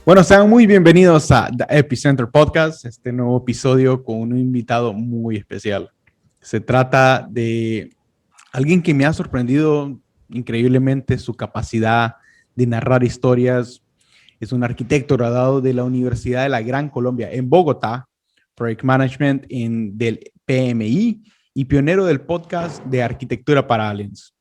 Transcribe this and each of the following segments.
Bueno, sean muy bienvenidos a The Epicenter Podcast, este nuevo episodio con un invitado muy especial. Se trata de alguien que me ha sorprendido increíblemente su capacidad de narrar historias. Es un arquitecto graduado de la Universidad de la Gran Colombia en Bogotá, Project Management del PMI y pionero del podcast de Arquitectura para Aliens.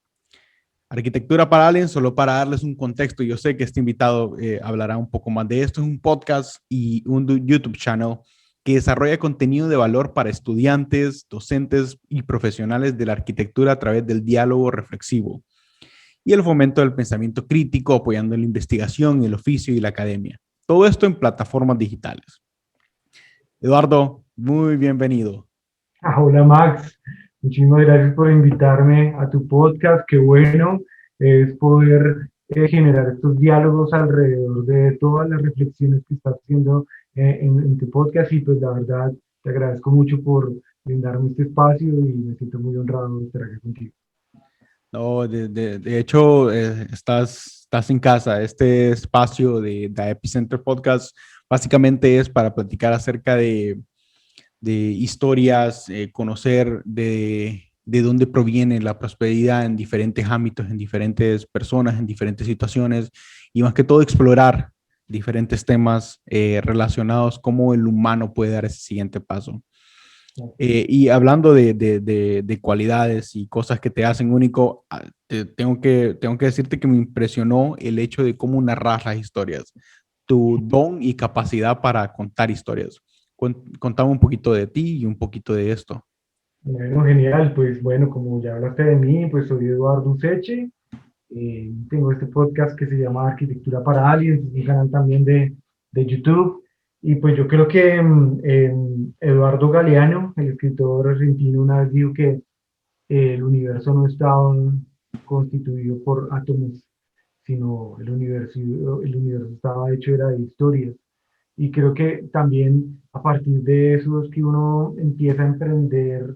Arquitectura para Aliens, solo para darles un contexto, yo sé que este invitado hablará un poco más de esto, es un podcast y un YouTube channel que desarrolla contenido de valor para estudiantes, docentes y profesionales de la arquitectura a través del diálogo reflexivo y el fomento del pensamiento crítico, apoyando la investigación, el oficio y la academia. Todo esto en plataformas digitales. Eduardo, muy bienvenido. Hola Max, muchísimas gracias por invitarme a tu podcast. Qué bueno es poder generar estos diálogos alrededor de todas las reflexiones que estás haciendo en tu podcast y pues la verdad te agradezco mucho por brindarme este espacio y me siento muy honrado de estar aquí contigo. No, de hecho, estás en casa. Este espacio de Epicenter Podcast básicamente es para platicar acerca de historias, conocer de dónde proviene la prosperidad en diferentes ámbitos, en diferentes personas, en diferentes situaciones, y más que todo explorar diferentes temas relacionados, cómo el humano puede dar ese siguiente paso. Y hablando de cualidades y cosas que te hacen único, tengo que decirte que me impresionó el hecho de cómo narras las historias, tu don y capacidad para contar historias. Contame un poquito de ti y un poquito de esto. Bueno, genial, pues bueno, como ya hablaste de mí, pues soy Eduardo Useche. Tengo este podcast que se llama Arquitectura para Aliens, es un canal también de YouTube. Y pues yo creo que Eduardo Galeano, el escritor argentino, una vez dijo que el universo no estaba constituido por átomos, sino el universo estaba hecho era de historias. Y creo que también a partir de eso es que uno empieza a emprender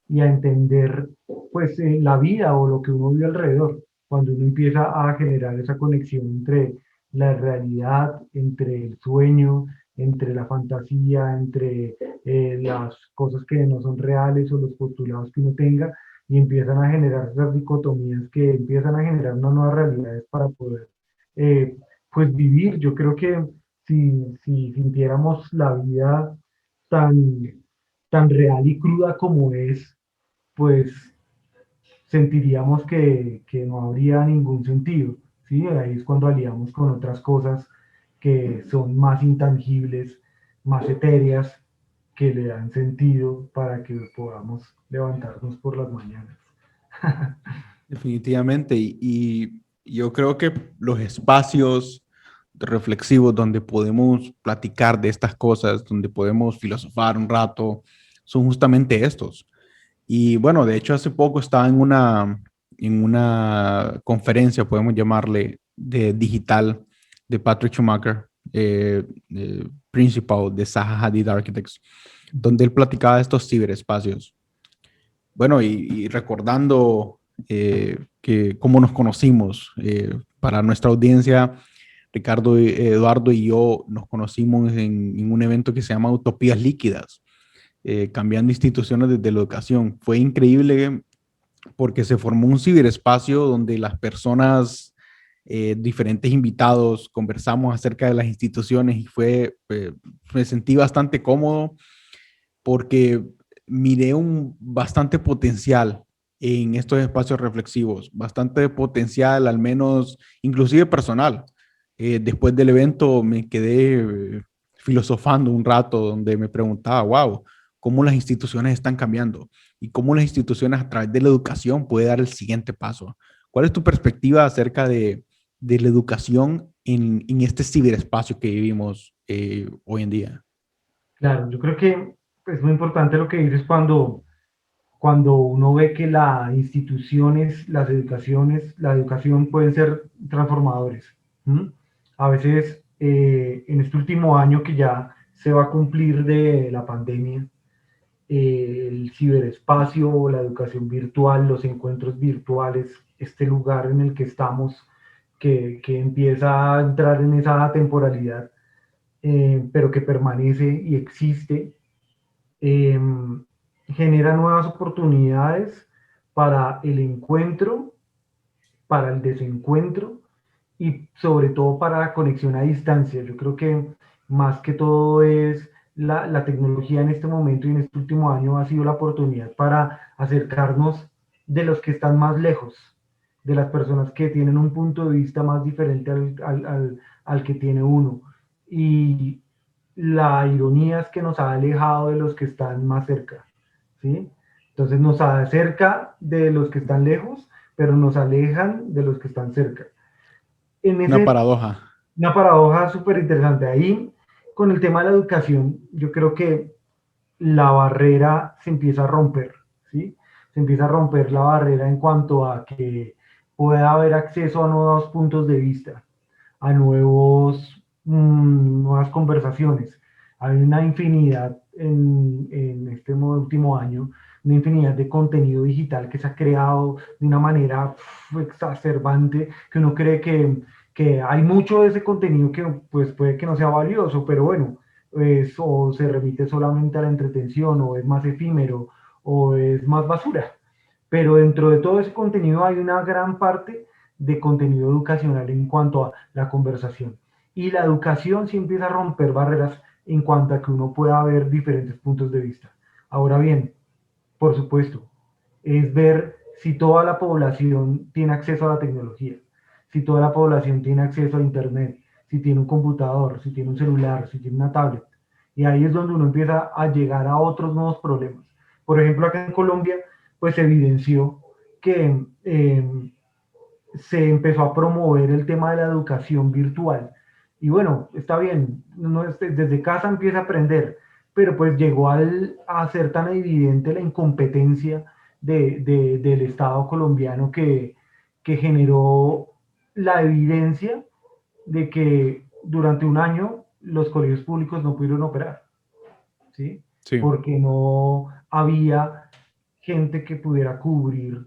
y a entender pues la vida o lo que uno vive alrededor, cuando uno empieza a generar esa conexión entre la realidad, entre el sueño, entre la fantasía, entre las cosas que no son reales o los postulados que uno tenga, y empiezan a generar esas dicotomías que empiezan a generar unas nuevas realidades para poder eh, pues vivir. Yo creo que si sintiéramos la vida tan, tan real y cruda como es, pues sentiríamos que no habría ningún sentido, ¿sí? Ahí es cuando aliamos con otras cosas que son más intangibles, más etéreas, que le dan sentido para que podamos levantarnos por las mañanas. Definitivamente. Y yo creo que los espacios reflexivos donde podemos platicar de estas cosas, donde podemos filosofar un rato, son justamente estos. Y bueno, de hecho hace poco estaba en una conferencia, podemos llamarle, de digital de Patrick Schumacher, principal de Zaha Hadid Architects, donde él platicaba de estos ciberespacios. Bueno, y recordando que cómo nos conocimos, para nuestra audiencia, Ricardo, Eduardo y yo nos conocimos en un evento que se llama Utopías Líquidas, cambiando instituciones desde la educación. Fue increíble porque se formó un ciberespacio donde las personas, diferentes invitados, conversamos acerca de las instituciones y me sentí bastante cómodo porque miré un bastante potencial en estos espacios reflexivos, bastante potencial, al menos inclusive personal. Después del evento me quedé filosofando un rato donde me preguntaba, wow, cómo las instituciones están cambiando y cómo las instituciones a través de la educación puede dar el siguiente paso. ¿Cuál es tu perspectiva acerca de la educación en este ciberespacio que vivimos hoy en día? Claro, yo creo que es muy importante lo que dices cuando uno ve que las instituciones, la educación pueden ser transformadores. ¿Mm? A veces, en este último año que ya se va a cumplir de la pandemia, el ciberespacio, la educación virtual, los encuentros virtuales, este lugar en el que estamos, que empieza a entrar en esa temporalidad, pero que permanece y existe, eh, genera nuevas oportunidades para el encuentro, para el desencuentro y sobre todo para la conexión a distancia. Yo creo que más que todo es la tecnología en este momento y en este último año ha sido la oportunidad para acercarnos de los que están más lejos, de las personas que tienen un punto de vista más diferente al que tiene uno. Y la ironía es que nos ha alejado de los que están más cerca, ¿sí? Entonces nos acerca de los que están lejos, pero nos alejan de los que están cerca. En Una ese, paradoja. una paradoja súper interesante. Ahí, con el tema de la educación, yo creo que la barrera se empieza a romper, ¿sí? Se empieza a romper la barrera en cuanto a que pueda haber acceso a nuevos puntos de vista, a nuevas conversaciones. Hay una infinidad en este último año, una infinidad de contenido digital que se ha creado de una manera exacerbante, que uno cree que hay mucho de ese contenido que pues puede que no sea valioso, pero bueno, o se remite solamente a la entretención, o es más efímero, o es más basura. Pero dentro de todo ese contenido hay una gran parte de contenido educacional en cuanto a la conversación. Y la educación sí empieza a romper barreras en cuanto a que uno pueda ver diferentes puntos de vista. Ahora bien, por supuesto, es ver si toda la población tiene acceso a la tecnología, si toda la población tiene acceso a Internet, si tiene un computador, si tiene un celular, si tiene una tablet. Y ahí es donde uno empieza a llegar a otros nuevos problemas. Por ejemplo, acá en Colombia, pues se evidenció que se empezó a promover el tema de la educación virtual. Y bueno, está bien, uno desde casa empieza a aprender, pero pues llegó a ser tan evidente la incompetencia del Estado colombiano que generó la evidencia de que durante un año los colegios públicos no pudieron operar, ¿sí? Sí. Porque no había gente que pudiera cubrir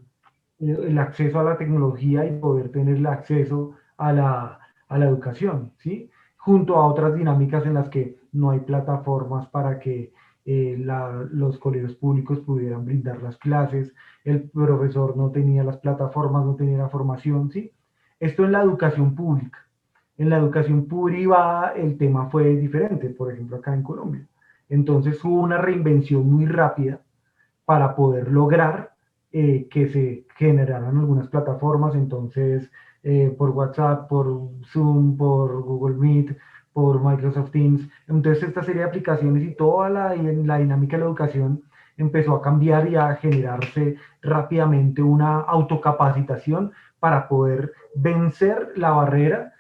el acceso a la tecnología y poder tener el acceso a la educación, ¿sí? Junto a otras dinámicas en las que no hay plataformas para que los colegios públicos pudieran brindar las clases, el profesor no tenía las plataformas, no tenía la formación, ¿sí? Esto en la educación pública. En la educación privada el tema fue diferente, por ejemplo, acá en Colombia. Entonces hubo una reinvención muy rápida para poder lograr que se generaran algunas plataformas, entonces por WhatsApp, por Zoom, por Google Meet, por Microsoft Teams. Entonces esta serie de aplicaciones y toda la dinámica de la educación empezó a cambiar y a generarse rápidamente una autocapacitación para poder vencer la barrera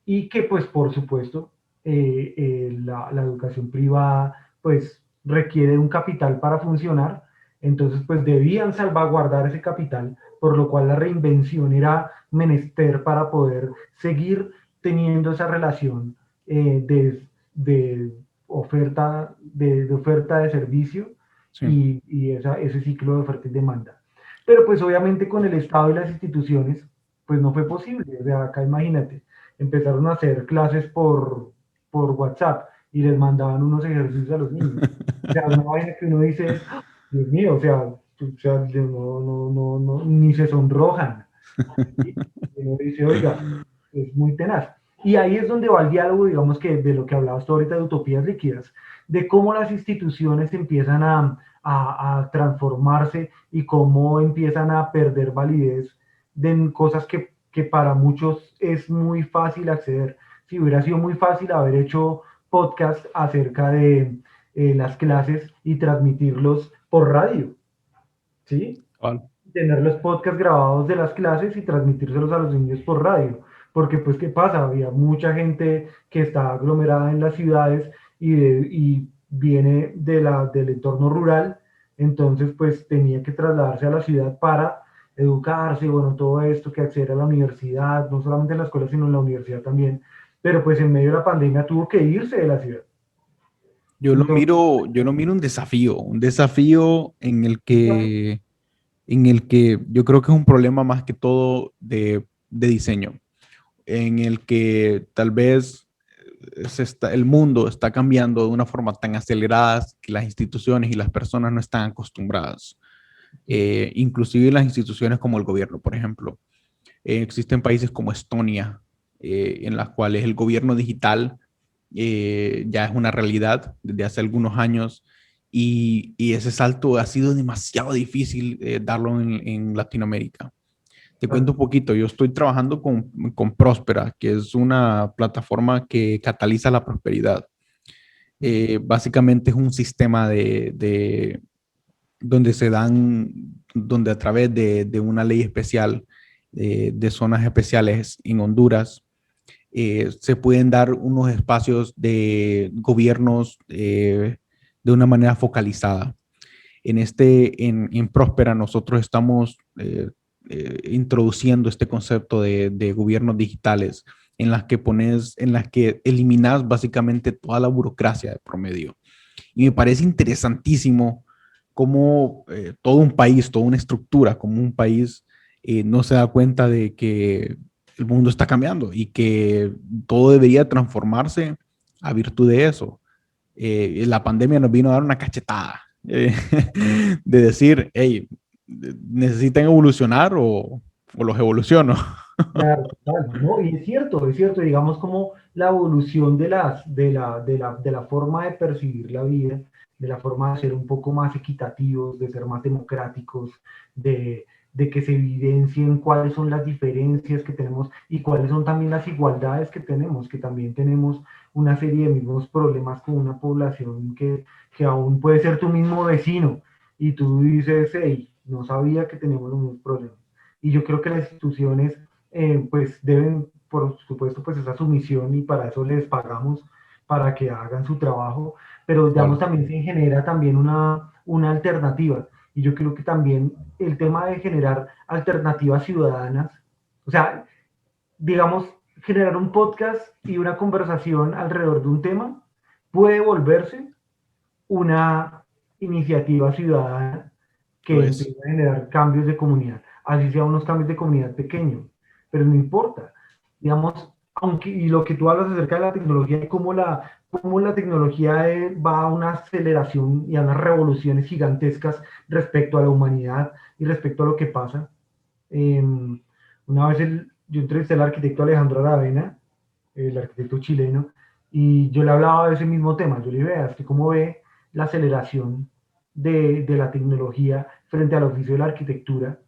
y que pues por supuesto la educación privada pues requiere un capital para funcionar, entonces pues debían salvaguardar ese capital, por lo cual la reinvención era menester para poder seguir teniendo esa relación de oferta de servicio Sí. y ese ciclo de oferta y demanda. Pero pues obviamente con el Estado y las instituciones pues no fue posible, o sea, acá imagínate, empezaron a hacer clases por WhatsApp y les mandaban unos ejercicios a los niños. O sea, una vaina que uno dice, "Ah, Dios mío, o sea, ni se sonrojan. Y uno dice, oiga, es muy tenaz. Y ahí es donde va el diálogo, digamos que de lo que hablabas tú ahorita de utopías líquidas, de cómo las instituciones empiezan a transformarse y cómo empiezan a perder validez de cosas que para muchos es muy fácil acceder. Si hubiera sido muy fácil haber hecho podcast acerca de las clases y transmitirlos por radio, ¿sí? Vale. Tener los podcasts grabados de las clases y transmitírselos a los niños por radio. Porque pues, ¿qué pasa? Había mucha gente que está aglomerada en las ciudades y viene del entorno rural, entonces pues tenía que trasladarse a la ciudad para educarse, bueno, todo esto, que acceder a la universidad, no solamente en la escuela, sino en la universidad también, pero pues en medio de la pandemia tuvo que irse de la ciudad. Entonces, Yo lo miro un desafío en el que yo creo que es un problema más que todo de diseño, en el que tal vez el mundo está cambiando de una forma tan acelerada que las instituciones y las personas no están acostumbradas. Inclusive las instituciones como el gobierno, por ejemplo. Existen países como Estonia, en las cuales el gobierno digital ya es una realidad desde hace algunos años y ese salto ha sido demasiado difícil darlo en Latinoamérica. Te cuento un poquito, yo estoy trabajando con Próspera, que es una plataforma que cataliza la prosperidad. Básicamente es un sistema donde se dan, donde a través de una ley especial de zonas especiales en Honduras, se pueden dar unos espacios de gobiernos de una manera focalizada. En Próspera nosotros estamos introduciendo este concepto de gobiernos digitales en las que eliminas básicamente toda la burocracia de promedio. Y me parece interesantísimo cómo todo un país, toda una estructura, como un país no se da cuenta de que el mundo está cambiando y que todo debería transformarse a virtud de eso. La pandemia nos vino a dar una cachetada de decir, hey, necesitan evolucionar o los evoluciono. Claro, total, ¿no? Y es cierto, digamos como la evolución de la forma de percibir la vida, de la forma de ser un poco más equitativos, de ser más democráticos, de que se evidencien cuáles son las diferencias que tenemos y cuáles son también las igualdades que también tenemos una serie de mismos problemas con una población que aún puede ser tu mismo vecino y tú dices, hey, no sabía que teníamos los mismos problemas. Y yo creo que las instituciones pues deben, por supuesto, pues esa sumisión y para eso les pagamos para que hagan su trabajo, pero digamos Igual. también se genera también una alternativa. Y yo creo que también el tema de generar alternativas ciudadanas, o sea, digamos, generar un podcast y una conversación alrededor de un tema puede volverse una iniciativa ciudadana Lo que es. empieza a generar cambios de comunidad, así sea unos cambios de comunidad pequeños, pero no importa. Digamos, aunque, y lo que tú hablas acerca de la tecnología y cómo la tecnología va a una aceleración y a unas revoluciones gigantescas respecto a la humanidad y respecto a lo que pasa. Eh, una vez yo entrevisté al arquitecto Alejandro Aravena, el arquitecto chileno, y yo le hablaba de ese mismo tema. Yo le dije, vea, ¿cómo ve la aceleración de la tecnología frente al oficio de la arquitectura?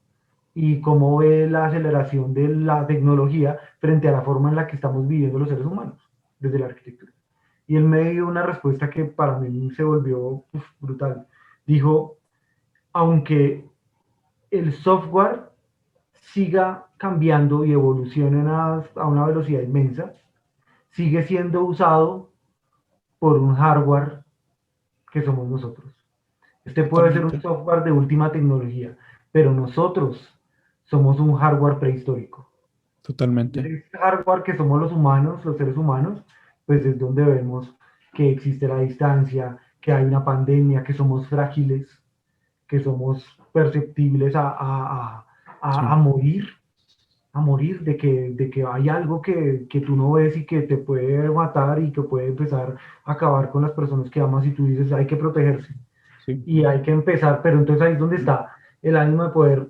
Y cómo ve la aceleración de la tecnología frente a la forma en la que estamos viviendo los seres humanos desde la arquitectura. Y él me dio una respuesta que para mí se volvió brutal. Dijo, aunque el software siga cambiando y evolucione a una velocidad inmensa, sigue siendo usado por un hardware que somos nosotros. Este puede ser un Totalmente. software de última tecnología, pero nosotros somos un hardware prehistórico. Y Totalmente. ese hardware que somos los humanos, los seres humanos, pues es donde vemos que existe la distancia, que hay una pandemia, que somos frágiles, que somos perceptibles Sí. a morir de que hay algo que tú no ves y que te puede matar y que puede empezar a acabar con las personas que amas y tú dices hay que protegerse Sí. y hay que empezar, pero entonces ahí es donde está el ánimo de poder,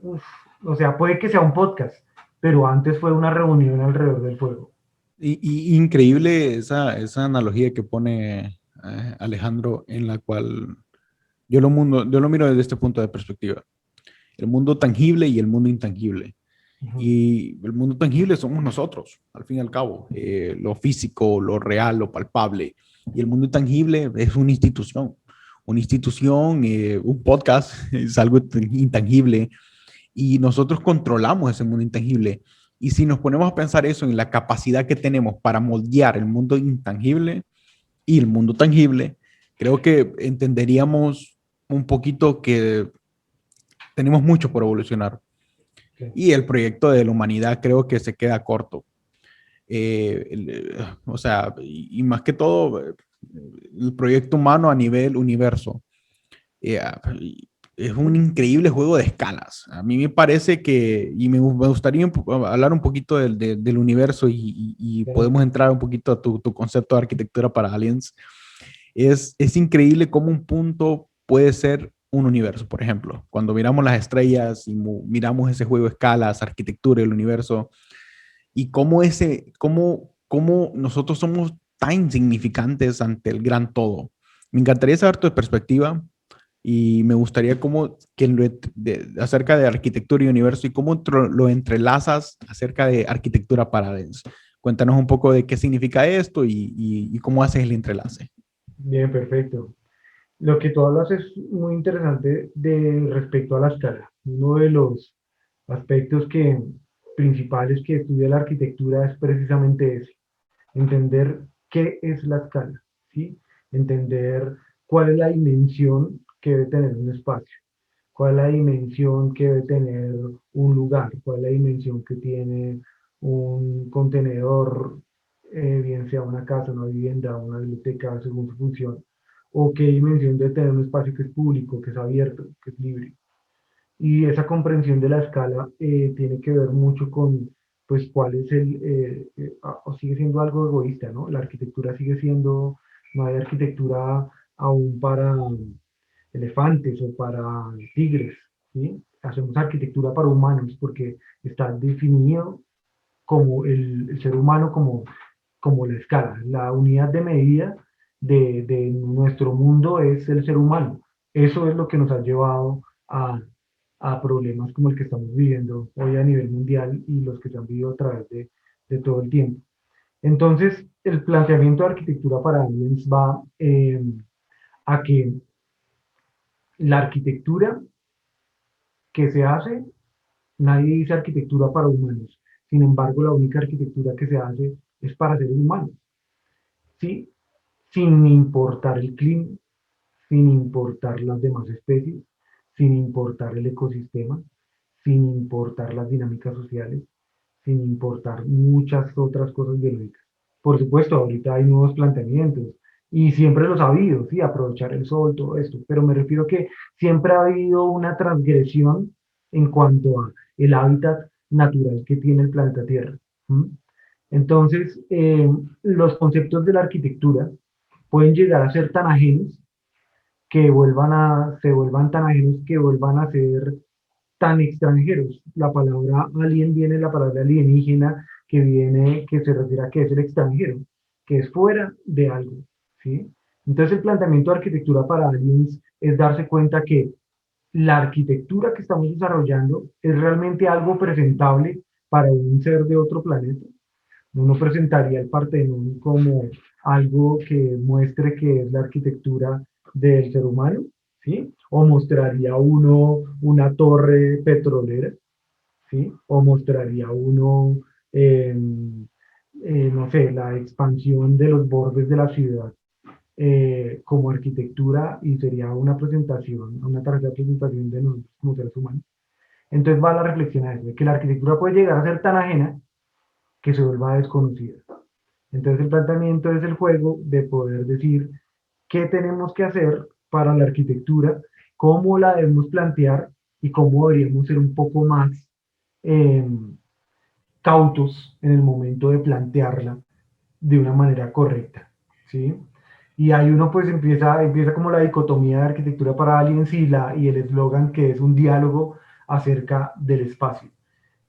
o sea, puede que sea un podcast, pero antes fue una reunión alrededor del fuego. Y increíble esa analogía que pone Alejandro, en la cual yo lo miro desde este punto de perspectiva. El mundo tangible y el mundo intangible. Ujú. Y el mundo tangible somos nosotros, al fin y al cabo, lo físico, lo real, lo palpable. Y el mundo intangible es una institución, un podcast, es algo intangible y nosotros controlamos ese mundo intangible. Y si nos ponemos a pensar eso en la capacidad que tenemos para moldear el mundo intangible y el mundo tangible, creo que entenderíamos un poquito que tenemos mucho por evolucionar. Sí. Y el proyecto de la humanidad creo que se queda corto. O sea, y más que todo, el proyecto humano a nivel universo. Eh, es un increíble juego de escalas. A mí me parece que, y me gustaría hablar un poquito del universo y podemos entrar un poquito a tu concepto de arquitectura para aliens. Es increíble cómo un punto puede ser un universo. Por ejemplo, cuando miramos las estrellas y miramos ese juego de escalas, arquitectura del universo, y cómo nosotros somos tan insignificantes ante el gran todo. Me encantaría saber tu perspectiva y me gustaría acerca de arquitectura y universo y cómo lo entrelazas acerca de arquitectura para aliens. Cuéntanos un poco de qué significa esto y cómo haces el entrelace. Bien, perfecto. Lo que tú hablas es muy interesante de respecto a la escala. Uno de los aspectos principales que estudia la arquitectura es precisamente ese, entender qué es la escala, ¿sí? Entender cuál es la dimensión que debe tener un espacio, cuál es la dimensión que debe tener un lugar, cuál es la dimensión que tiene un contenedor, bien sea una casa, una vivienda, una biblioteca, según su función, o qué dimensión debe tener un espacio que es público, que es abierto, que es libre. Y esa comprensión de la escala tiene que ver mucho con, pues, cuál es o sigue siendo algo egoísta, ¿no? La arquitectura sigue siendo, no hay arquitectura aún para elefantes o para tigres, ¿sí? Hacemos arquitectura para humanos porque está definido como el ser humano como la escala, la unidad de medida de nuestro mundo es el ser humano. Eso es lo que nos ha llevado a problemas como el que estamos viviendo hoy a nivel mundial y los que se han vivido a través de todo el tiempo. Entonces, el planteamiento de arquitectura para aliens va a que la arquitectura que se hace, nadie dice arquitectura para humanos. Sin embargo, la única arquitectura que se hace es para seres humanos, ¿sí? Sin importar el clima, sin importar las demás especies, sin importar el ecosistema, sin importar las dinámicas sociales, sin importar muchas otras cosas biológicas. Por supuesto, ahorita hay nuevos planteamientos y siempre los ha habido, sí, aprovechar el sol, todo esto, pero me refiero que siempre ha habido una transgresión en cuanto a el hábitat natural que tiene el planeta Tierra. ¿Mm? Entonces, los conceptos de la arquitectura pueden llegar a ser tan ajenos se vuelvan tan ajenos que vuelvan a ser tan extranjeros. La palabra alien viene de la palabra alienígena, que se refiere a que es el extranjero, que es fuera de algo, ¿sí? Entonces el planteamiento de arquitectura para aliens es darse cuenta que la arquitectura que estamos desarrollando es realmente algo presentable para un ser de otro planeta. Uno presentaría el Partenón como algo que muestre que es la arquitectura del ser humano, ¿sí? O mostraría uno una torre petrolera, ¿sí? O mostraría uno, eh, no sé, la expansión de los bordes de la ciudad como arquitectura y sería una presentación, una tarjeta de presentación de nosotros como seres humanos. Entonces va la reflexión a eso, de que la arquitectura puede llegar a ser tan ajena que se vuelva desconocida. Entonces el planteamiento es el juego de poder decir qué tenemos que hacer para la arquitectura, cómo la debemos plantear y cómo deberíamos ser un poco más eh, cautos en el momento de plantearla de una manera correcta, ¿sí? Y ahí uno pues empieza como la dicotomía de arquitectura para aliens y el eslogan que es un diálogo acerca del espacio.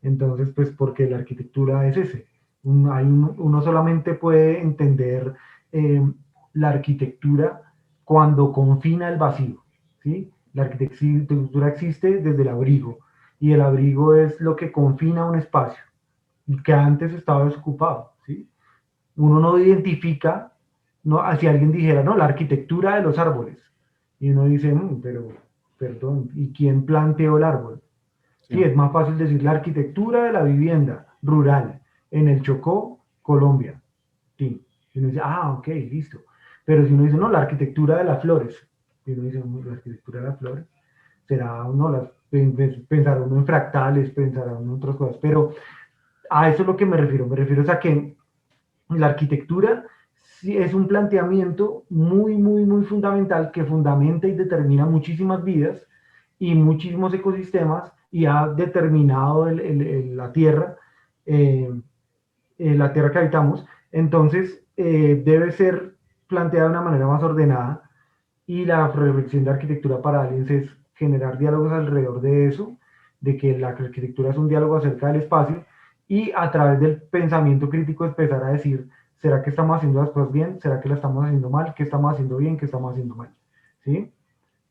Entonces, pues porque la arquitectura es ese. Uno solamente puede entender eh, la arquitectura cuando confina el vacío, ¿sí? La arquitectura existe desde el abrigo y el abrigo es lo que confina un espacio que antes estaba desocupado, ¿sí? Uno no identifica, no, si alguien dijera, no, la arquitectura de los árboles, y uno dice, pero, perdón, ¿y quién planteó el árbol? Sí, Sí. es más fácil decir la arquitectura de la vivienda rural en el Chocó, Colombia. Sí. Y uno dice, ok, listo. Pero si uno dice, no, la arquitectura de las flores, y uno dice, la arquitectura de las flores, será uno, pensará uno en fractales, pensará uno en otras cosas, pero a eso es lo que me refiero a que la arquitectura sí es un planteamiento muy, muy, muy fundamental que fundamenta y determina muchísimas vidas y muchísimos ecosistemas y ha determinado eh, la tierra que habitamos. Entonces, debe ser planteada de una manera más ordenada y la reflexión de arquitectura para aliens es generar diálogos alrededor de eso, de que la arquitectura es un diálogo acerca del espacio y a través del pensamiento crítico empezar a decir, ¿será que estamos haciendo las cosas bien? ¿Será que la estamos haciendo mal? ¿Qué estamos haciendo bien? ¿Qué estamos haciendo mal? ¿Sí?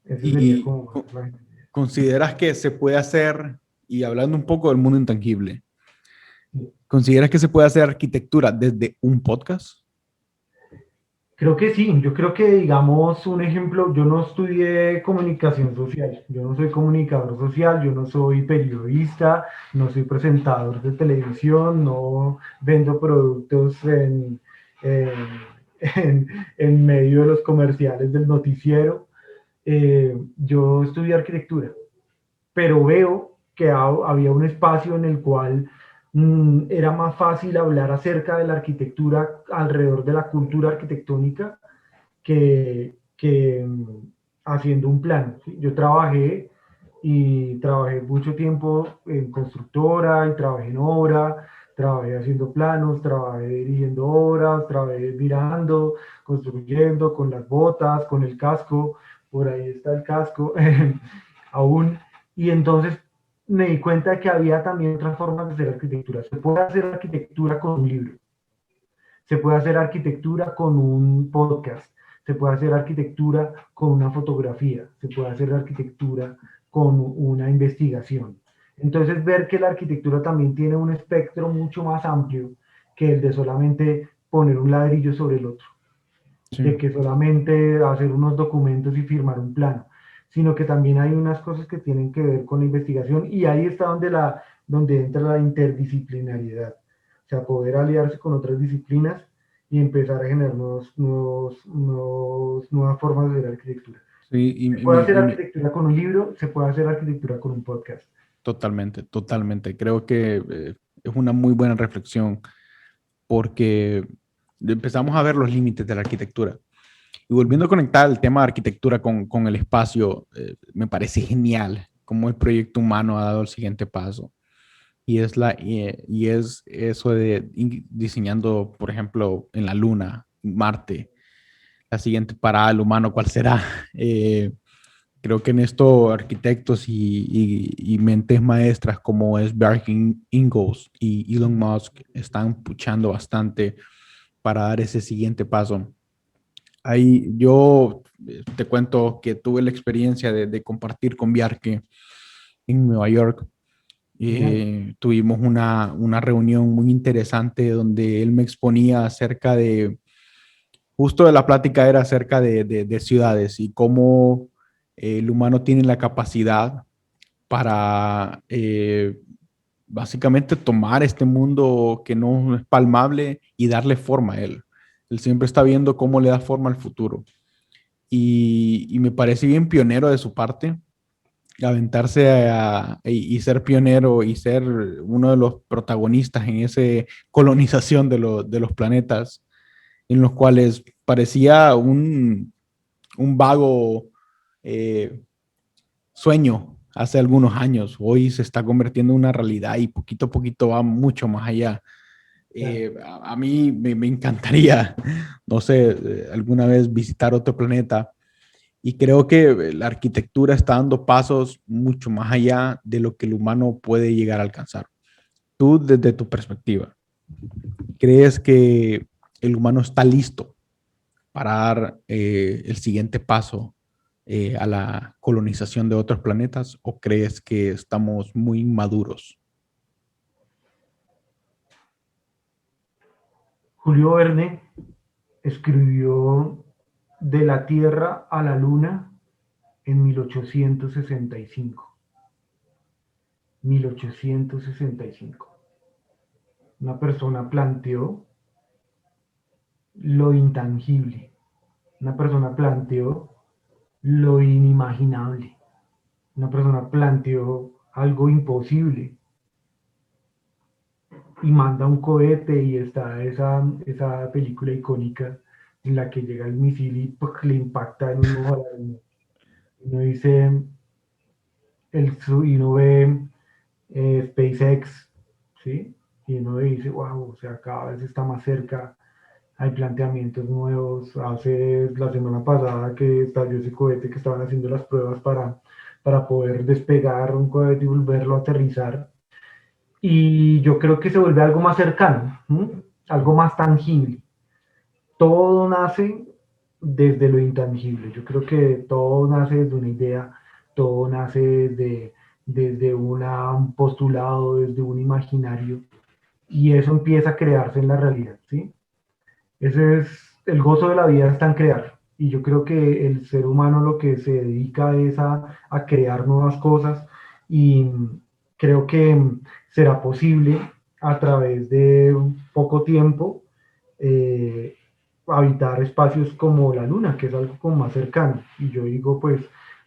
Ese sería Y como más. consideras que se puede hacer, y hablando un poco del mundo intangible, ¿consideras que se puede hacer arquitectura desde un podcast? Creo que sí, yo creo que digamos un ejemplo, yo no estudié comunicación social, yo no soy comunicador social, yo no soy periodista, no soy presentador de televisión, no vendo productos en, en- en medio de los comerciales del noticiero. Yo estudié arquitectura, pero veo que había un espacio en el cual era más fácil hablar acerca de la arquitectura alrededor de la cultura arquitectónica que haciendo un plan. ¿Sí? Yo trabajé y trabajé mucho tiempo en constructora y trabajé en obra, trabajé haciendo planos, trabajé dirigiendo obras, trabajé mirando, construyendo con las botas, con el casco, por ahí está el casco aún. Y entonces me di cuenta de que había también otras formas de hacer arquitectura. Se puede hacer arquitectura con un libro, se puede hacer arquitectura con un podcast, se puede hacer arquitectura con una fotografía, se puede hacer arquitectura con una investigación. Entonces, ver que la arquitectura también tiene un espectro mucho más amplio que el de solamente poner un ladrillo sobre el otro, de Sí. que solamente hacer unos documentos y firmar un plano, sino que también hay unas cosas que tienen que ver con la investigación y ahí está donde entra la interdisciplinariedad, o sea, poder aliarse con otras disciplinas y empezar a generar nuevas formas de ver arquitectura. Sí, Se puede hacer arquitectura con un libro, se puede hacer arquitectura con un podcast. totalmente, totalmente. Creo que es una muy buena reflexión porque empezamos a ver los límites de la arquitectura. Y volviendo a conectar el tema de arquitectura con el espacio, me parece genial cómo el proyecto humano ha dado el siguiente paso. Y es eso de diseñando, por ejemplo, en la Luna, Marte, la siguiente parada del humano, ¿cuál será? Eh, Creo que en esto arquitectos y mentes maestras como es Barry Ingels y Elon Musk están puchando bastante para dar ese siguiente paso. Ahí yo te cuento que tuve la experiencia de compartir con Bjarke en Nueva York. Genial. Tuvimos una reunión muy interesante donde él me exponía acerca de, justo de la plática era acerca de ciudades y cómo el humano tiene la capacidad para básicamente tomar este mundo que no es palpable y darle forma a él. Él siempre está viendo cómo le da forma al futuro. Y me parece bien pionero de su parte aventarse y ser pionero y ser uno de los protagonistas en esa colonización de los planetas, en los cuales parecía un vago eh, sueño hace algunos años. Hoy se está convirtiendo en una realidad y poquito a poquito va mucho más allá. Claro. A mí me encantaría, no sé, alguna vez visitar otro planeta y creo que la arquitectura está dando pasos mucho más allá de lo que el humano puede llegar a alcanzar. Tú, desde tu perspectiva, ¿crees que el humano está listo para dar el siguiente paso a la colonización de otros planetas o crees que estamos muy inmaduros? Julio Verne escribió De la Tierra a la Luna en 1865. 1865. Una persona planteó lo intangible. Una persona planteó lo inimaginable. Una persona planteó algo imposible y manda un cohete y está esa película icónica en la que llega el misil y ¡puc! Le impacta en un ojo a la luna. Y uno dice, y uno ve SpaceX, ¿sí? Y uno dice, wow, o sea, cada vez está más cerca, hay planteamientos nuevos. Hace la semana pasada que estalló ese cohete que estaban haciendo las pruebas para poder despegar un cohete y volverlo a aterrizar. Y yo creo que se vuelve algo más cercano, ¿sí? Algo más tangible. Todo nace desde lo intangible. Yo creo que todo nace desde una idea, todo nace desde un postulado, desde un imaginario, y eso empieza a crearse en la realidad, ¿sí? Ese es el gozo de la vida, está en crear. Y yo creo que el ser humano lo que se dedica es a crear nuevas cosas, y creo que será posible a través de poco tiempo eh, habitar espacios como la Luna, que es algo como más cercano. Y yo digo, pues,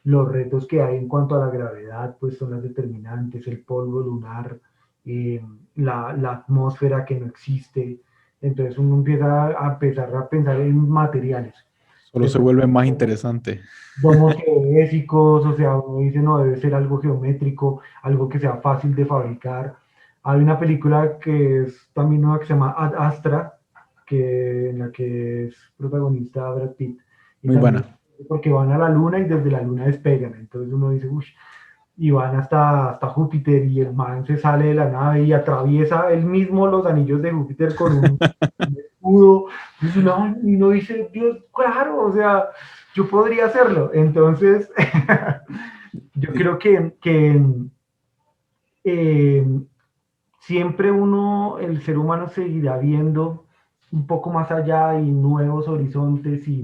los retos que hay en cuanto a la gravedad, pues son las determinantes, el polvo lunar, eh, la atmósfera que no existe. Entonces uno empieza a empezar a pensar en materiales. Solo De se pronto, vuelve más interesante. domos geodésicos, o sea, uno dice, no, debe ser algo geométrico, algo que sea fácil de fabricar. Hay una película que es también nueva que se llama Ad Astra, en la que es protagonista Brad Pitt, y Muy también buena. porque van a la luna y desde la luna despegan. Entonces uno dice, uff, y van hasta Júpiter, y el man se sale de la nave y atraviesa él mismo los anillos de Júpiter con un escudo. Y uno dice, Dios, claro, o sea, yo podría hacerlo. Entonces, yo Sí, creo que eh, siempre el ser humano seguirá viendo un poco más allá y nuevos horizontes, y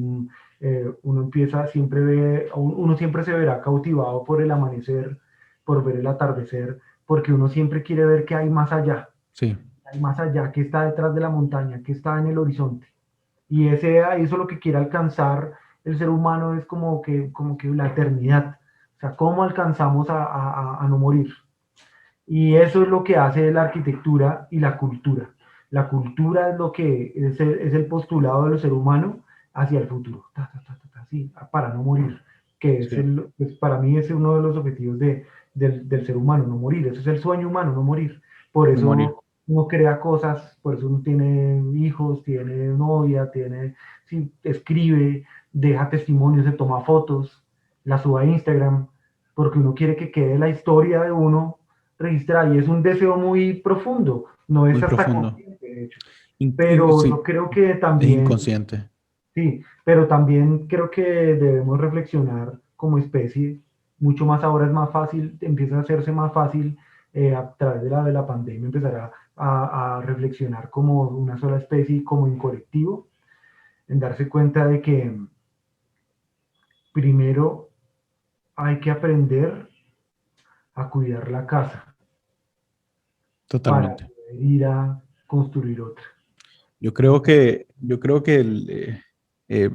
uno empieza siempre uno siempre se verá cautivado por el amanecer, por ver el atardecer, porque uno siempre quiere ver qué hay más allá, sí, hay más allá, qué está detrás de la montaña, qué está en el horizonte. Y eso es lo que quiere alcanzar el ser humano, es como que la eternidad. O sea, ¿cómo alcanzamos a no morir? Y eso es lo que hace la arquitectura y la cultura. La cultura es lo que es el postulado del ser humano hacia el futuro, sí, para no morir, que sí. pues para mí es uno de los objetivos del ser humano, no morir. Ese es el sueño humano, no morir. Por No morir. eso uno crea cosas, por eso uno tiene hijos, tiene novia, sí, escribe, deja testimonios, se toma fotos, la sube a Instagram, porque uno quiere que quede la historia de uno registrada, y es un deseo muy profundo, no es Muy hasta profundo. consciente, de hecho. Pero Sí, yo creo que es también, inconsciente. sí, pero también creo que debemos reflexionar como especie, mucho más ahora es más fácil, empieza a hacerse más fácil a través de la pandemia, empezar a reflexionar como una sola especie y como en colectivo, en darse cuenta de que primero hay que aprender a cuidar la casa para Totalmente. poder ir a construir otra. Yo creo que eh,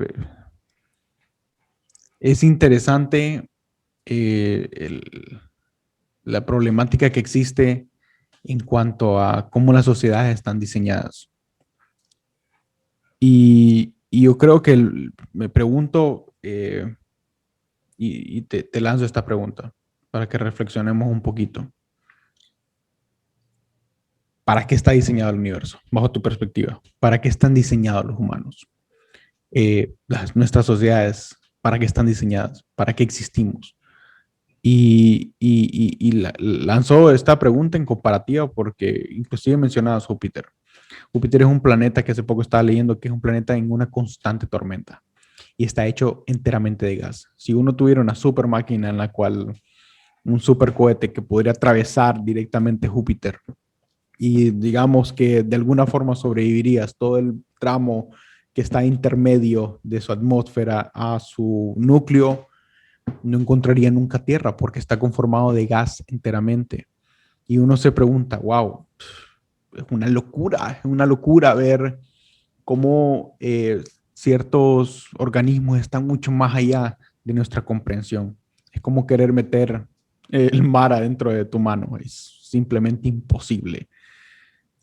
es interesante la problemática que existe en cuanto a cómo las sociedades están diseñadas. Y yo creo que me pregunto, y te lanzo esta pregunta para que reflexionemos un poquito. ¿Para qué está diseñado el universo? Bajo tu perspectiva, ¿para qué están diseñados los humanos? Nuestras sociedades, ¿para qué están diseñadas? ¿Para qué existimos? Y lanzó esta pregunta en comparativa porque inclusive mencionabas Júpiter. Júpiter es un planeta que hace poco estaba leyendo que es un planeta en una constante tormenta y está hecho enteramente de gas. Si uno tuviera una super máquina en la cual un super cohete que podría atravesar directamente Júpiter y digamos que de alguna forma sobrevivirías todo el tramo que está intermedio de su atmósfera a su núcleo, no encontraría nunca tierra porque está conformado de gas enteramente. Y uno se pregunta, wow, es una locura ver cómo ciertos organismos están mucho más allá de nuestra comprensión. Es como querer meter el mar adentro de tu mano, es simplemente imposible.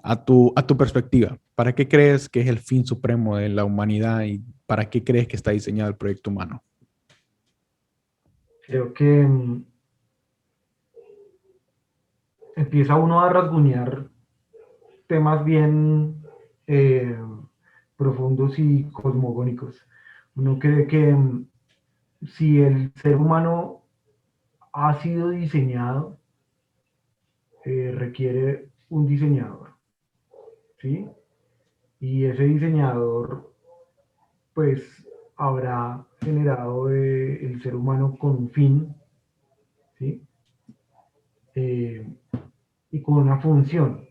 A tu perspectiva, ¿para qué crees que es el fin supremo de la humanidad y para qué crees que está diseñado el proyecto humano? Creo que empieza uno a rasguñar temas bien eh, profundos y cosmogónicos. Uno cree que si el ser humano ha sido diseñado, requiere un diseñador, ¿sí? Y ese diseñador, pues, habrá generado el ser humano con un fin, ¿sí? Eh, y con una función.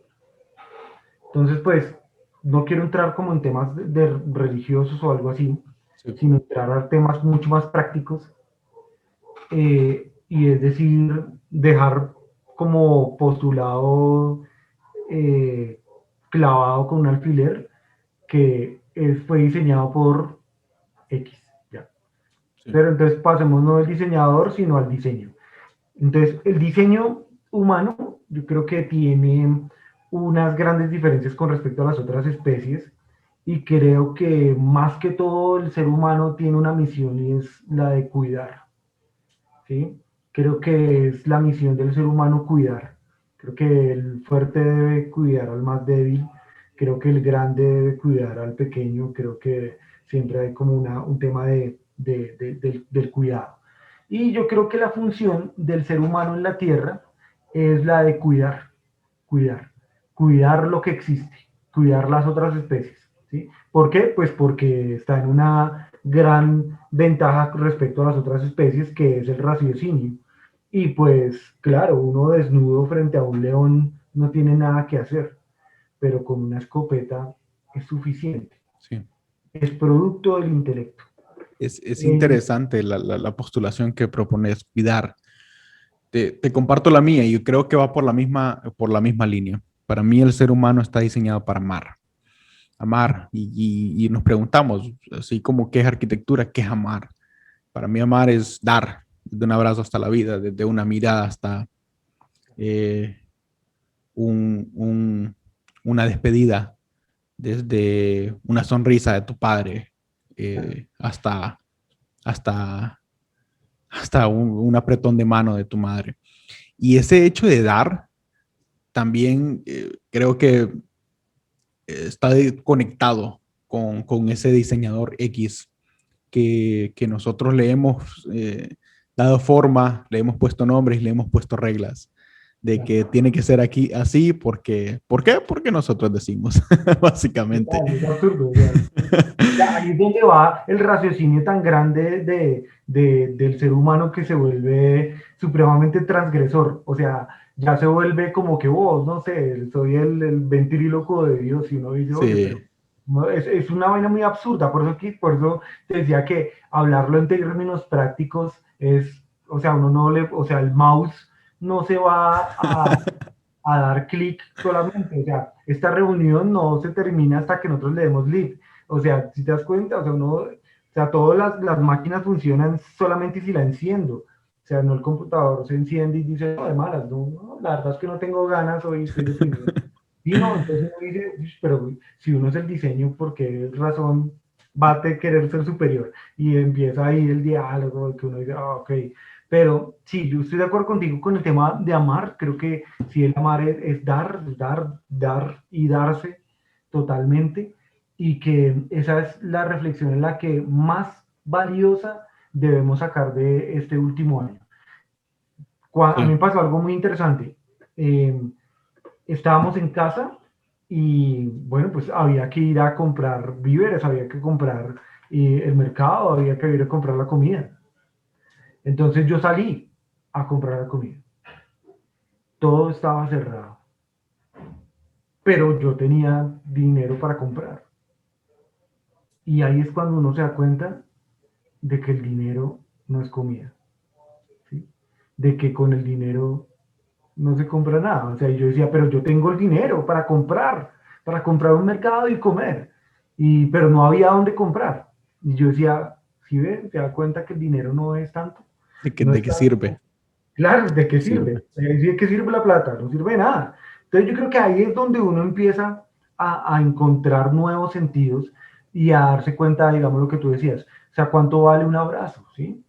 Entonces, pues, no quiero entrar como en temas de religiosos o algo así, Sí, sino entrar a temas mucho más prácticos, y es decir, dejar como postulado eh, clavado con un alfiler que fue diseñado por X, ya. sí, Pero entonces pasemos no del diseñador, sino al diseño. Entonces, el diseño humano, yo creo que tiene unas grandes diferencias con respecto a las otras especies, y creo que más que todo el ser humano tiene una misión y es la de cuidar, ¿sí? Creo que es la misión del ser humano cuidar. Creo que el fuerte debe cuidar al más débil, creo que el grande debe cuidar al pequeño, creo que siempre hay como un tema del cuidado. Y yo creo que la función del ser humano en la Tierra es la de cuidar, cuidar, cuidar lo que existe, cuidar las otras especies, ¿sí? ¿Por qué? Pues porque está en una gran ventaja respecto a las otras especies, que es el raciocinio. Y pues, claro, uno desnudo frente a un león no tiene nada que hacer, pero con una escopeta es suficiente. sí. Es producto del intelecto. Es Eh, interesante la postulación que propones, cuidar. Te comparto la mía y yo creo que va por la misma línea. Para mí el ser humano está diseñado para amar. Amar. Y nos preguntamos, así como qué es arquitectura, qué es amar. Para mí amar es dar, de un abrazo hasta la vida, desde una mirada hasta eh, un, un, una despedida, desde una sonrisa de tu padre hasta, hasta, hasta un apretón de mano de tu madre. Y ese hecho de dar también creo que está conectado con ese diseñador X que nosotros le hemos dado forma, le hemos puesto nombres, le hemos puesto reglas de que tiene que ser aquí así porque, ¿por qué? Porque nosotros decimos, básicamente. es absurdo. O sea, ahí es donde va el raciocinio tan grande del ser humano, que se vuelve supremamente transgresor. O sea, ya se vuelve como que vos, no sé, soy el ventríloco de Dios, y uno dice, oye, pero Sí, no, es una vaina muy absurda. Por eso te decía que hablarlo en términos prácticos es, o sea, uno no le, o sea, el mouse no se va a dar clic solamente. O sea, esta reunión no se termina hasta que nosotros le demos lead. O sea, si te das cuenta, o sea, todas las máquinas funcionan solamente si la enciendo. O sea, no el computador se enciende y dice, no, de malas, no, no, la verdad es que no tengo ganas, hoy estoy deprimido. Y no, entonces uno dice, pero si uno es el diseño, ¿por qué razón va a querer ser superior? Y empieza ahí el diálogo, que uno dice, ah, ok. Pero sí, yo estoy de acuerdo contigo con el tema de amar. Creo que si el amar es dar, dar, dar y darse totalmente, y que esa es la reflexión en la que más valiosa debemos sacar de este último año. A mí me sí, pasó algo muy interesante. Eh, Estábamos en casa y bueno, pues había que ir a comprar víveres, había que comprar el mercado, había que ir a comprar la comida. Entonces yo salí a comprar la comida. Todo estaba cerrado, pero yo tenía dinero para comprar. Y ahí es cuando uno se da cuenta de que el dinero no es comida, ¿sí? De que con el dinero no se compra nada. O sea, yo decía, pero yo tengo el dinero para comprar un mercado y comer. Pero no había dónde comprar. Y yo decía, si ves, te das cuenta que el dinero no es tanto. No de es qué tanto. sirve, Claro, ¿de qué sirve. sirve? ¿De qué sirve la plata? No sirve de nada. Entonces yo creo que ahí es donde uno empieza a encontrar nuevos sentidos y a darse cuenta, digamos, lo que tú decías. O sea, ¿cuánto vale un abrazo? ¿Sí?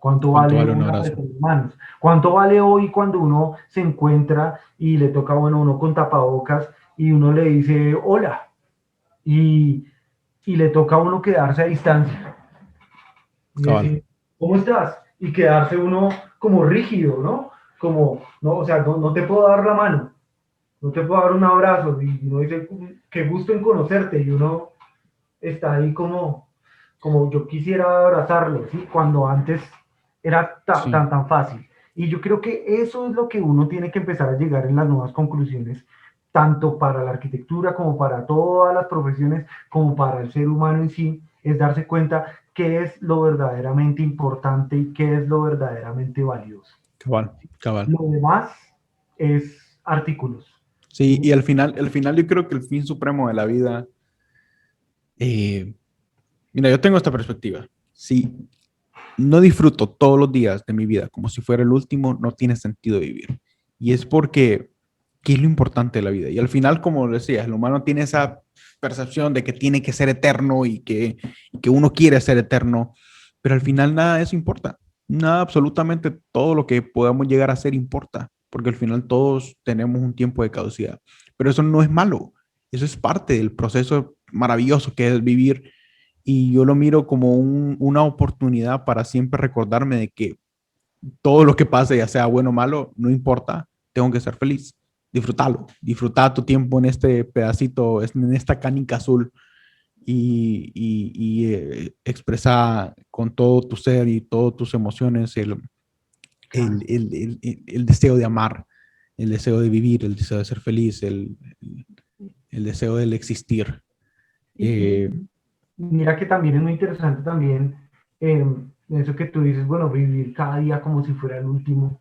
¿Cuánto ¿Cuánto vale vale un un abrazo? apretón de manos? ¿Cuánto vale hoy cuando uno se encuentra y le toca, bueno, uno con tapabocas y uno le dice hola y, y le toca a uno quedarse a distancia y Cabal. decir, ¿cómo estás? Y quedarse uno como rígido, ¿no? Como, no, o sea, no te puedo dar la mano, no te puedo dar un abrazo y uno dice, qué gusto en conocerte y uno está ahí como yo quisiera abrazarlo, ¿sí? Cuando antes era Sí, tan fácil. Y yo creo que eso es lo que uno tiene que empezar a llegar en las nuevas conclusiones, tanto para la arquitectura como para todas las profesiones, como para el ser humano en sí, es darse cuenta qué es lo verdaderamente importante y qué es lo verdaderamente valioso. cabal, cabal. Lo demás es artículos. Sí, ¿Sí? y al final yo creo que el fin supremo de la vida, eh, mira, yo tengo esta perspectiva. Si no disfruto todos los días de mi vida como si fuera el último, no tiene sentido vivir. Y es porque, ¿qué es lo importante de la vida? Y al final, como decías, el humano tiene esa percepción de que tiene que ser eterno y que uno quiere ser eterno, pero al final nada de eso importa. Nada, absolutamente todo lo que podamos llegar a ser importa, porque al final todos tenemos un tiempo de caducidad. Pero eso no es malo, eso es parte del proceso maravilloso que es vivir y yo lo miro como una oportunidad para siempre recordarme de que todo lo que pase, ya sea bueno o malo, no importa, tengo que ser feliz. Disfrútalo, disfruta tu tiempo en este pedacito, en esta canica azul expresa con todo tu ser y todas tus emociones Claro. el deseo de amar, el deseo de vivir, el deseo de ser feliz, el deseo del existir. Y Eh, mira que también es muy interesante también eso que tú dices, bueno, vivir cada día como si fuera el último,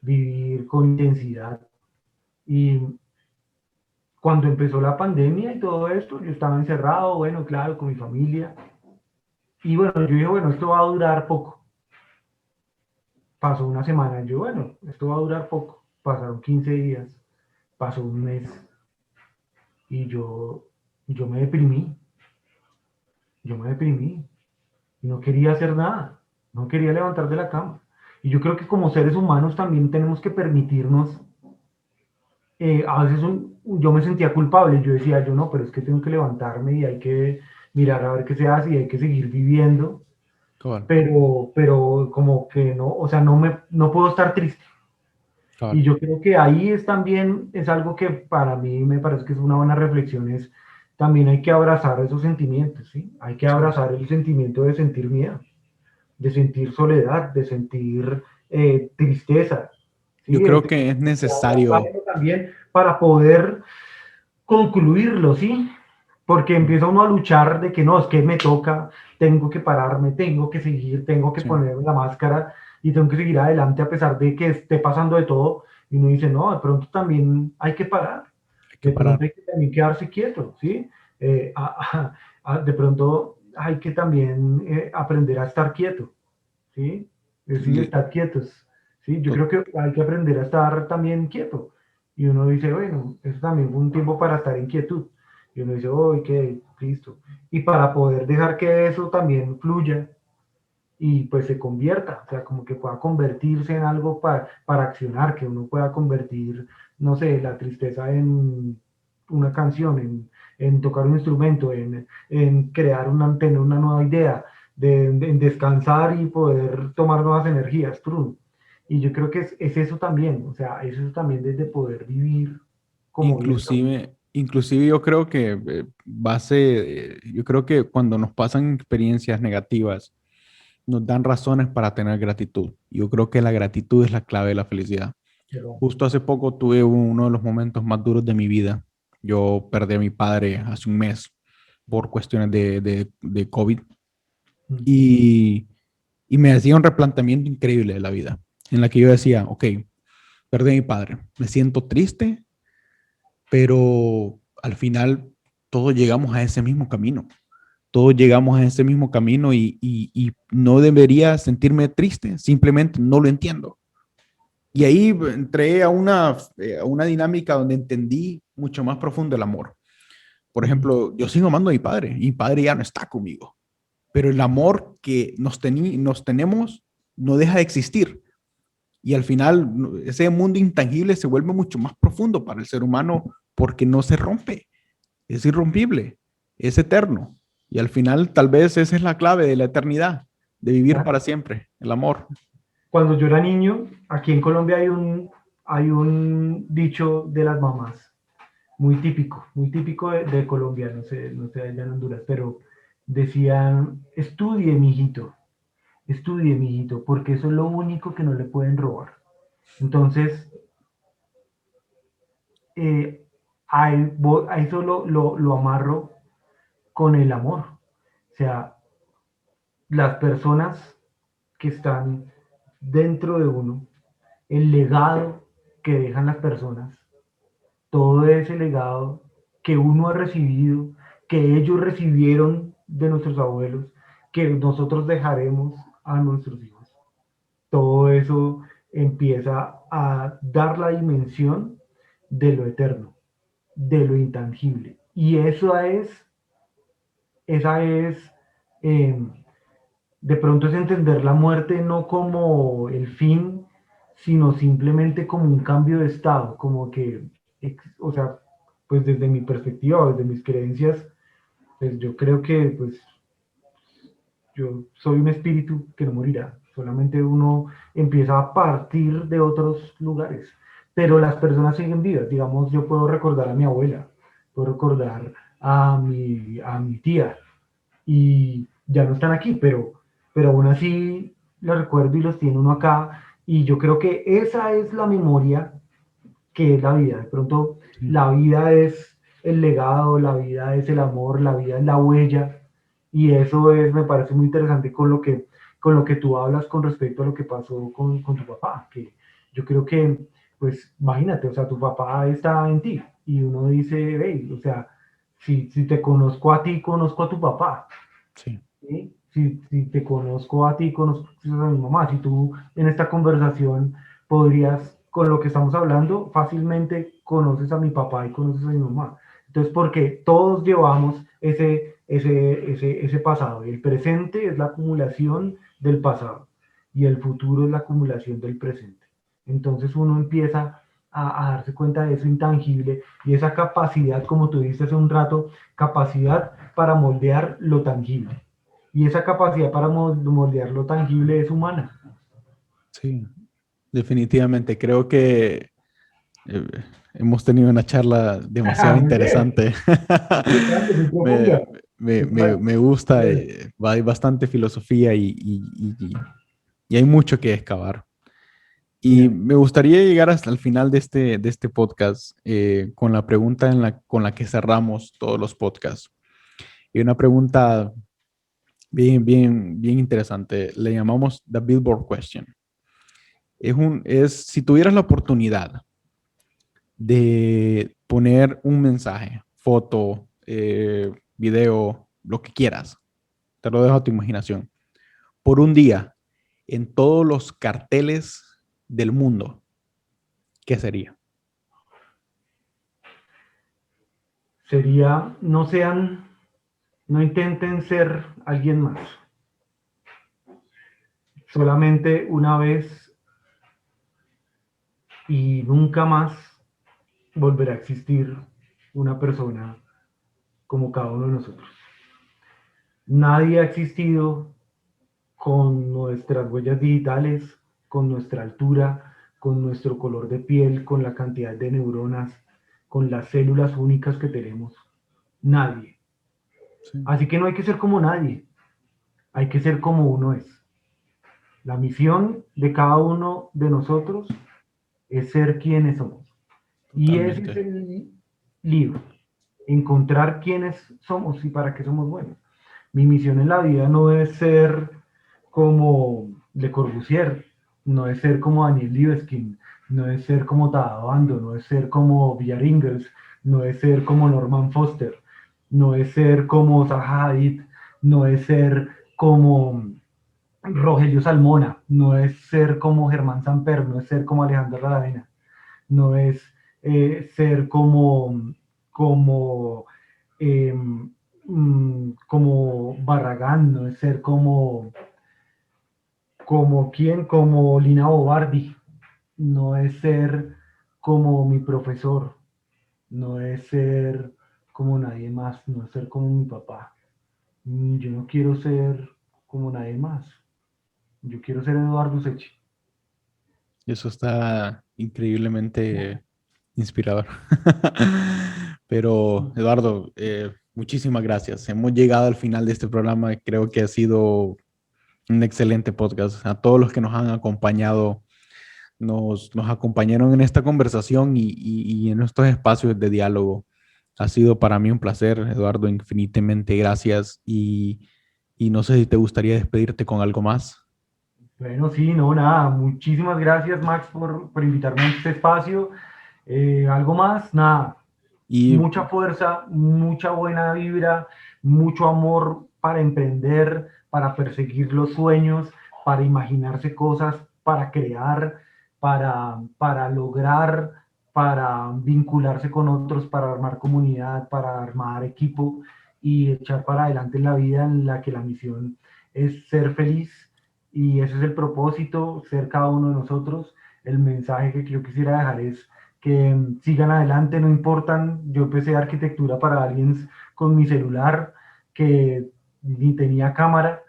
vivir con intensidad. Y cuando empezó la pandemia y todo esto, yo estaba encerrado, bueno, claro, con mi familia. Y bueno, yo dije, bueno, esto va a durar poco. Pasó una semana, yo, bueno, esto va a durar poco. Pasaron 15 días, pasó un mes y yo me deprimí, yo me deprimí. Y no quería hacer nada, no quería levantar de la cama. Y yo creo que como seres humanos también tenemos que permitirnos, a veces yo me sentía culpable, yo decía, yo no, pero es que tengo que levantarme y hay que mirar a ver qué se hace y hay que seguir viviendo, cabal, pero como que no, o sea, no puedo estar triste. Y cabal. yo creo que ahí es también, es algo que para mí me parece que es una buena reflexión, es también hay que abrazar esos sentimientos, ¿sí? Hay que Sí. abrazar el sentimiento de sentir miedo, de sentir soledad, de sentir tristeza, Yo ¿sí? creo que es necesario. También para poder concluirlo, ¿sí? Porque empieza uno a luchar de que no, es que me toca, tengo que pararme, tengo que seguir, tengo que Sí, poner la máscara y tengo que seguir adelante a pesar de que esté pasando de todo. Y uno dice, no, de pronto también hay que parar, hay que de pronto parar. hay que también quedarse quieto, ¿sí? De pronto hay que también aprender a estar quieto, ¿sí? Es decir, Y, estar quietos, ¿sí? Yo to- creo que hay que aprender a estar también quieto. Y uno dice, bueno, eso también fue un tiempo para estar en quietud. Y uno dice, oh, qué listo. Y para poder dejar que eso también fluya y pues se convierta, o sea, como que pueda convertirse en algo para accionar, que uno pueda convertir, no sé, la tristeza en una canción, en tocar un instrumento, en crear una, tener una nueva idea, en descansar y poder tomar nuevas energías, true. Y yo creo que es eso también, o sea, es eso también desde poder vivir como hoy estamos. inclusive yo creo que yo creo que cuando nos pasan experiencias negativas, nos dan razones para tener gratitud. Yo creo que la gratitud es la clave de la felicidad. Pero, Justo hace poco tuve uno de los momentos más duros de mi vida. Yo perdí a mi padre hace un mes por cuestiones de COVID ujú, y, y me hacía un replanteamiento increíble de la vida, en la que yo decía, ok, perdí a mi padre, me siento triste, pero al final todos llegamos a ese mismo camino. Todos llegamos a ese mismo camino y no debería sentirme triste, simplemente no lo entiendo. Y ahí entré a una dinámica donde entendí mucho más profundo el amor. Por ujú, ejemplo, yo sigo amando a mi padre y mi padre ya no está conmigo, pero el amor que nos tenemos no deja de existir. Y al final, ese mundo intangible se vuelve mucho más profundo para el ser humano porque no se rompe, es irrompible, es eterno. Y al final, tal vez esa es la clave de la eternidad, de vivir para siempre, el amor. Cuando yo era niño, aquí en Colombia hay un dicho de las mamás, muy típico de Colombia, no sé allá en Honduras, pero decían, estudie, mijito, porque eso es lo único que no le pueden robar. Entonces, eh, a eso lo amarro con el amor. O sea, las personas que están dentro de uno, el legado que dejan las personas, todo ese legado que uno ha recibido, que ellos recibieron de nuestros abuelos, que nosotros dejaremos a nuestros hijos. Todo eso empieza a dar la dimensión de lo eterno, de lo intangible. Y esa es eh, de pronto es entender la muerte no como el fin, sino simplemente como un cambio de estado, como que, o sea, pues desde mi perspectiva, desde mis creencias, pues yo creo que pues yo soy un espíritu que no morirá, solamente uno empieza a partir de otros lugares, pero las personas siguen vivas, digamos, yo puedo recordar a mi abuela, puedo recordar a mi tía, y ya no están aquí, pero aún así los recuerdo y los tiene uno acá, y yo creo que esa es la memoria que es la vida. De pronto, Sí. la vida es el legado, la vida es el amor, la vida es la huella, y eso es, me parece muy interesante con lo que tú hablas con respecto a lo que pasó con tu papá, que yo creo que, pues, imagínate, o sea, tu papá está en ti, y uno dice, hey, o sea, si te conozco a ti, conozco a tu papá, Sí. ¿sí? Si te conozco a ti, conozco a mi mamá. Si tú en esta conversación podrías, con lo que estamos hablando, fácilmente conoces a mi papá y conoces a mi mamá. Entonces, porque todos llevamos ese pasado. El presente es la acumulación del pasado y el futuro es la acumulación del presente. Entonces uno empieza a darse cuenta de eso intangible y esa capacidad, como tú dices hace un rato, capacidad para moldear lo tangible. Y esa capacidad para moldear lo tangible es humana. Sí, definitivamente. Creo que eh, hemos tenido una charla demasiado Muy bien, interesante. interesante, muy Me, profunda. me gusta, hay bastante filosofía y hay mucho que excavar. Y Genial. me gustaría llegar hasta el final de este podcast con la pregunta con la que cerramos todos los podcasts. Y una pregunta bien interesante. Le llamamos The Billboard Question. Si tuvieras la oportunidad de poner un mensaje, foto, video, lo que quieras, te lo dejo a tu imaginación, por un día en todos los carteles del mundo, ¿qué sería? Sería, no intenten ser alguien más. Solamente una vez y nunca más volverá a existir una persona como cada uno de nosotros. Nadie ha existido con nuestras huellas digitales, con nuestra altura, con nuestro color de piel, con la cantidad de neuronas, con las células únicas que tenemos. Nadie. Sí, Así que no hay que ser como nadie, hay que ser como uno es. La misión de cada uno de nosotros es ser quienes somos. Y ese es totalmente. el libro, encontrar quiénes somos y para qué somos buenos. Mi misión en la vida no es ser como Le Corbusier, no es ser como Daniel Libeskind, no es ser como Tadabando, no es ser como Villaringels, no es ser como Norman Foster, no es ser como Zaha Hadid, no es ser como Rogelio Salmona, no es ser como Germán Samper, no es ser como Alejandro Radena, no es ser como, eh, como Barragán, no es ser como, ¿Como quién? Como Lina Bobardi. No es ser como mi profesor, no es ser como nadie más, no es ser como mi papá. Yo no quiero ser como nadie más. Yo quiero ser Eduardo Sechi. Eso está increíblemente inspirador. Pero, Eduardo, muchísimas gracias. Hemos llegado al final de este programa. Creo que ha sido un excelente podcast. A todos los que nos han acompañado, nos acompañaron en esta conversación y en estos espacios de diálogo. Ha sido para mí un placer, Eduardo, infinitamente gracias. Y no sé si te gustaría despedirte con algo más. Bueno, sí, no, nada. Muchísimas gracias, Max, por invitarme a este espacio. Algo más, nada. Y Mucha fuerza, mucha buena vibra, mucho amor para emprender, para perseguir los sueños, para imaginarse cosas, para crear, para lograr, para vincularse con otros, para armar comunidad, para armar equipo y echar para adelante en la vida en la que la misión es ser feliz y ese es el propósito, ser cada uno de nosotros. El mensaje que yo quisiera dejar es que sigan adelante, no importan. Yo empecé arquitectura para aliens con mi celular, que ni tenía cámara,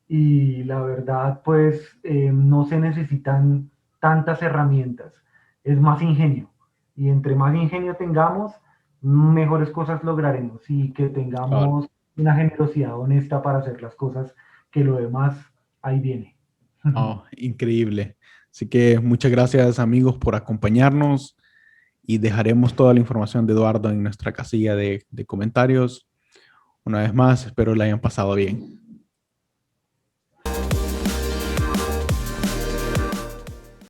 y la verdad, pues no se necesitan tantas herramientas, es más ingenio. Y entre más ingenio tengamos, mejores cosas lograremos y que cabal. tengamos una generosidad honesta para hacer las cosas, que lo demás ahí viene. Oh, increíble. Así que muchas gracias, amigos, por acompañarnos y dejaremos toda la información de Eduardo en nuestra casilla de comentarios. Una vez más, espero la hayan pasado bien.